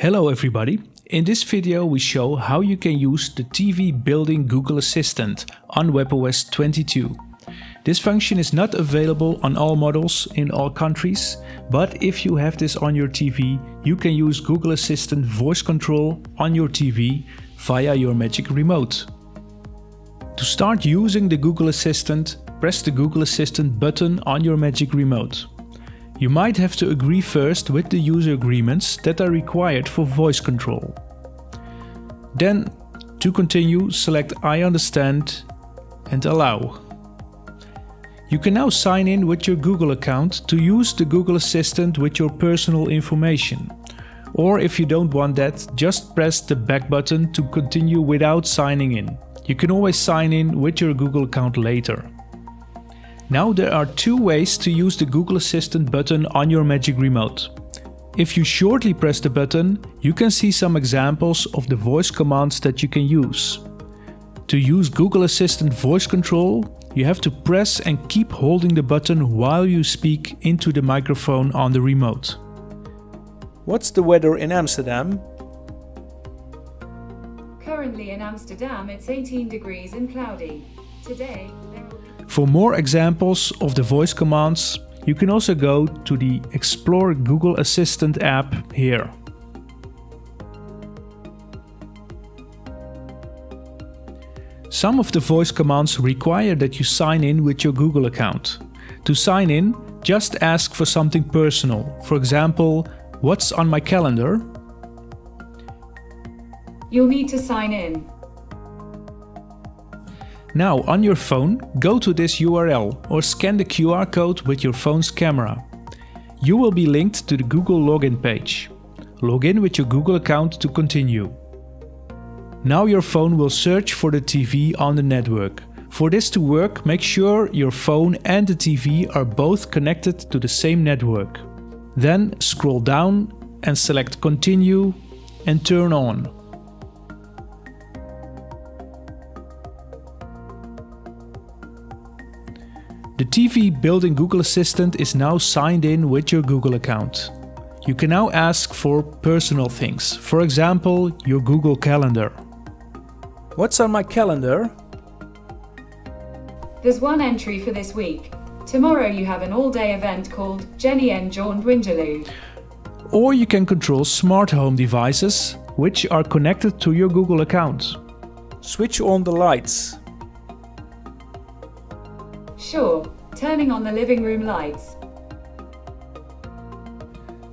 Hello everybody! In this video we show how you can use the TV built-in Google Assistant on WebOS 22. This function is not available on all models in all countries, but if you have this on your TV, you can use Google Assistant voice control on your TV via your Magic Remote. To start using the Google Assistant, press the Google Assistant button on your Magic Remote. You might have to agree first with the user agreements that are required for voice control. Then, to continue, select I understand and allow. You can now sign in with your Google account to use the Google Assistant with your personal information. Or if you don't want that, just press the back button to continue without signing in. You can always sign in with your Google account later. Now there are two ways to use the Google Assistant button on your Magic Remote. If you shortly press the button, you can see some examples of the voice commands that you can use. To use Google Assistant voice control, you have to press and keep holding the button while you speak into the microphone on the remote. What's the weather in Amsterdam? Currently in Amsterdam it's 18 degrees and cloudy. Today there will be... For more examples of the voice commands, you can also go to the Explore Google Assistant app here. Some of the voice commands require that you sign in with your Google account. To sign in, just ask for something personal. For example, what's on my calendar? You'll need to sign in. Now on your phone, go to this URL or scan the QR code with your phone's camera. You will be linked to the Google login page. Log in with your Google account to continue. Now your phone will search for the TV on the network. For this to work, make sure your phone and the TV are both connected to the same network. Then scroll down and select Continue and Turn On. The TV built-in Google Assistant is now signed in with your Google account. You can now ask for personal things, for example, your Google Calendar. What's on my calendar? There's one entry for this week. Tomorrow you have an all-day event called Jenny and John Dwinjaloo. Or you can control smart home devices, which are connected to your Google account. Switch on the lights. Sure, turning on the living room lights.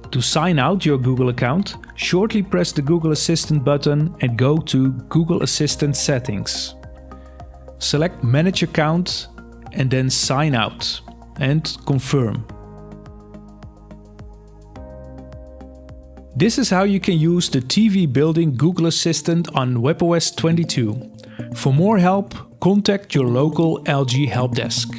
To sign out your Google account, shortly press the Google Assistant button and go to Google Assistant Settings. Select Manage Account and then Sign Out and Confirm. This is how you can use the TV built-in Google Assistant on WebOS 22. For more help, contact your local LG help desk.